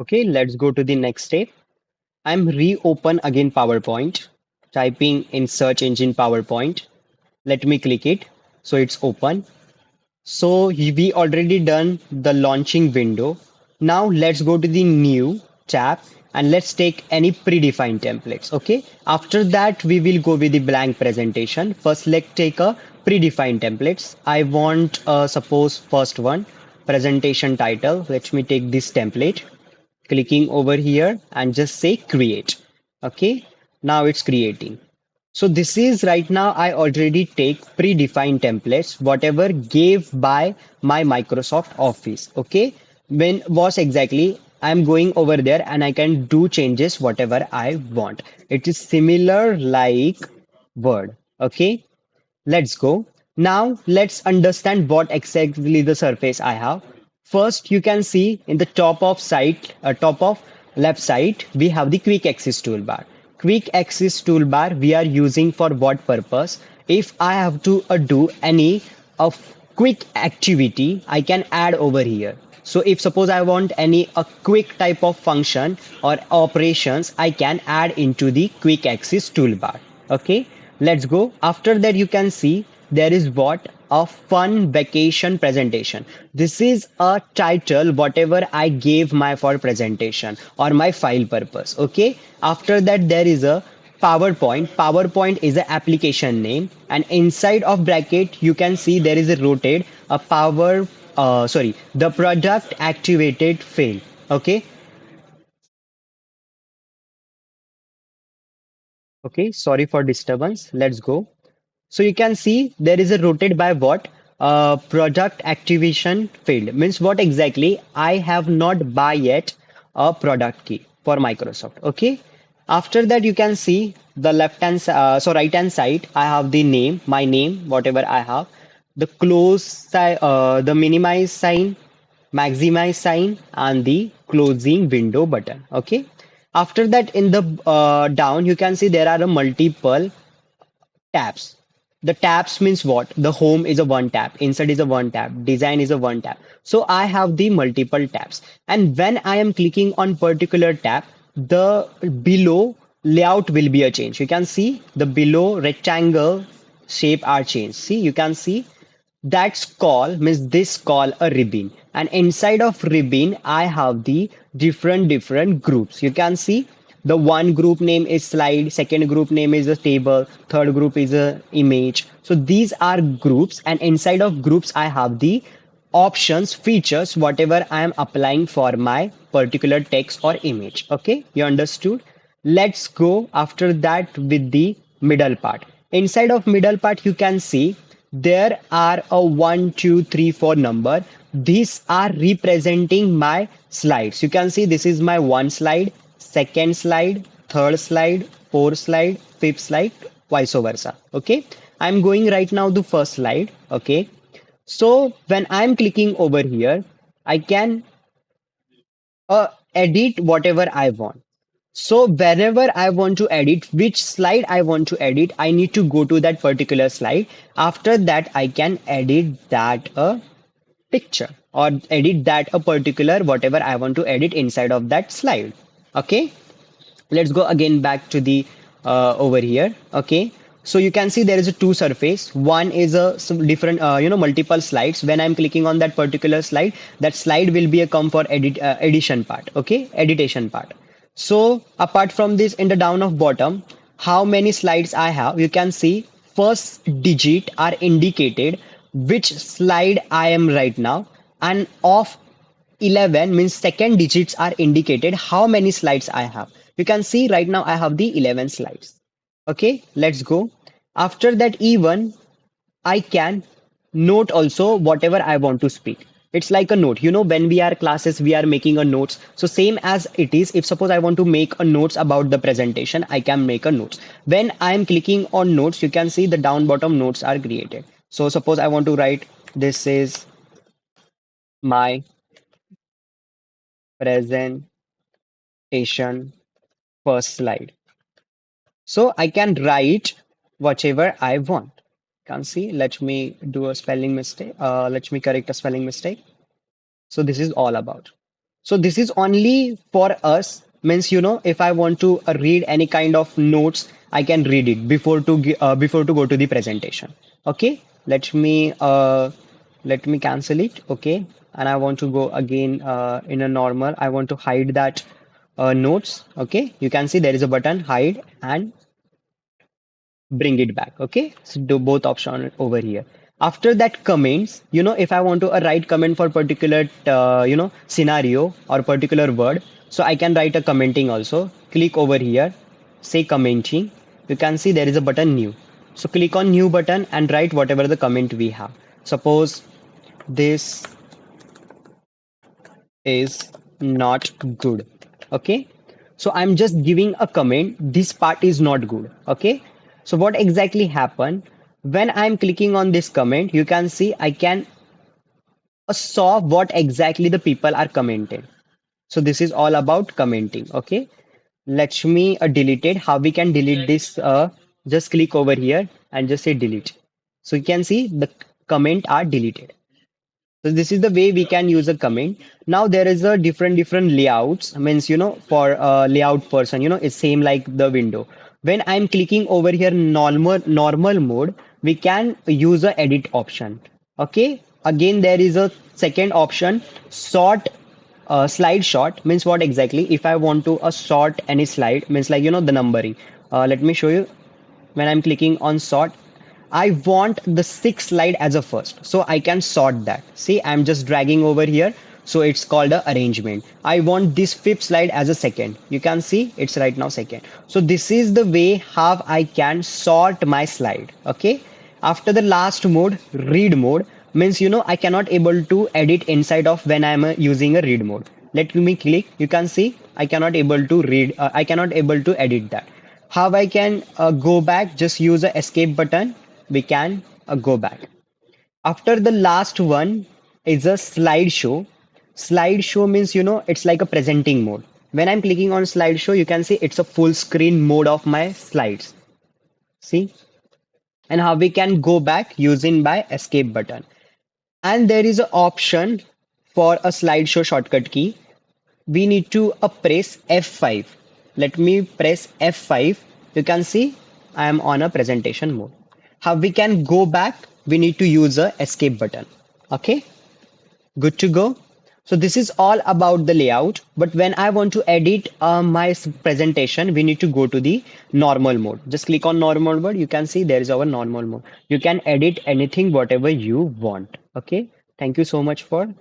Okay, let's go to the next step. I'm reopen again PowerPoint, typing in search engine PowerPoint. Let me click it. So it's open. So we already done the launching window. Now let's go to the new tab and let's take any predefined templates. Okay. After that, we will go with the blank presentation. First, let's take a predefined templates. I want suppose first one presentation title. Let me take this template, clicking over here and just say create. Okay. Now it's creating. So this is right now I already take predefined templates, whatever gave by my Microsoft Office. Okay. When was exactly I'm going over there and I can do changes whatever I want. It is similar like Word. Okay. Let's go. Now let's understand what exactly the surface I have. First, you can see in the top of left side, we have the quick access toolbar. Quick access toolbar we are using for what purpose? If I have to do any of quick activity, I can add over here. So if suppose I want any a quick type of function or operations, I can add into the quick access toolbar. Okay, let's go. After that, you can see there is what a fun vacation presentation. This is a title, whatever I gave my for presentation or my file purpose. Okay. After that, there is a PowerPoint. PowerPoint is an application name, and inside of bracket you can see there is a rotate a the product activated field. Okay. Okay. Sorry for disturbance. Let's go. So you can see there is a rotate by what? Product activation field means what exactly? I have not buy yet a product key for Microsoft. Okay. After that, you can see the right hand side. I have the name, my name, whatever I have. The the minimize sign, maximize sign, and the closing window button. Okay. After that, in the down, you can see there are a multiple tabs. The tabs means what? The home is a one tab, insert is a one tab, design is a one tab. So I have the multiple tabs. And when I am clicking on particular tab, the below layout will be a change. You can see the below rectangle shape are changed. See, you can see that's call means this call a ribbon, and inside of ribbon I have the different groups. You can see the one group name is slide, second group name is a table, third group is a image. So these are groups, and inside of groups I have the options, features, whatever I am applying for my particular text or image. Okay, you understood? Let's go after that with the middle part. Inside of middle part, you can see there are a 1, 2, 3, 4 number. These are representing my slides. You can see this is my one slide, second slide, third slide, fourth slide, fifth slide, vice versa. Okay, I'm going right now to first slide. Okay, so when I'm clicking over here, I can edit whatever I want. So whenever I want to edit, which slide I want to edit, I need to go to that particular slide. After that, I can edit that picture or edit that a particular whatever I want to edit inside of that slide. Okay, let's go again back to the over here. Okay, so you can see there is a two surface. One is a some different multiple slides. When I'm clicking on that particular slide, that slide will be a come for edition part. Okay, editation part. So apart from this, in the down of bottom, how many slides I have, you can see first digit are indicated which slide I am right now, and of 11 means second digits are indicated how many slides I have. You can see right now I have the 11 slides. Okay, let's go. After that, even I can note also whatever I want to speak. It's like a note. When we are classes, we are making a notes. So same as it is, if suppose I want to make a notes about the presentation, I can make a notes. When I am clicking on notes, you can see the down bottom notes are created. So suppose I want to write, this is my presentation first slide. So I can write whatever I want. Can see, let me do a spelling mistake. Let me correct a spelling mistake. So this is all about. So this is only for us. Means if I want to read any kind of notes, I can read it before to go to the presentation. Okay, let me cancel it. Okay, and I want to go again in a normal. I want to hide that notes. Okay, you can see there is a button hide and bring it back. Okay, so do both option over here. After that comments, if I want to write comment for particular scenario or particular word, so I can write a commenting also. Click over here, say commenting. You can see there is a button new. So click on new button and write whatever the comment we have. Suppose this is not good. Okay, so I'm just giving a comment, this part is not good. Okay, so what exactly happened when I'm clicking on this comment, you can see I can saw what exactly the people are commenting. So this is all about commenting. Okay, let me delete it. How we can delete this? Just click over here and just say delete. So you can see the comment are deleted. So this is the way we can use a comment. Now there is a different layouts. Means for a layout person, it's same like the window. When I'm clicking over here normal mode, we can use a edit option. Okay. Again, there is a second option, sort slide short. Means what exactly? If I want to sort any slide, means like the numbering. Let me show you. When I'm clicking on sort, I want the sixth slide as a first. So I can sort that. See, I'm just dragging over here. So it's called a arrangement. I want this fifth slide as a second. You can see it's right now second. So this is the way how I can sort my slide. Okay. After the last mode, read mode means I cannot able to edit inside of when I'm using a read mode. Let me click. You can see I cannot able to read. I cannot able to edit that. How I can go back? Just use the escape button. We can go back. After the last one is a slideshow. Slideshow means it's like a presenting mode. When I'm clicking on slideshow, you can see it's a full screen mode of my slides. See, and how we can go back using by escape button. And there is an option for a slideshow shortcut key. We need to press F5. Let me press F5. You can see I am on a presentation mode. How we can go back? We need to use a escape button. Okay, good to go. So this is all about the layout. But when I want to edit my presentation, we need to go to the normal mode. Just click on normal mode. You can see there is our normal mode. You can edit anything, whatever you want. Okay. Thank you so much for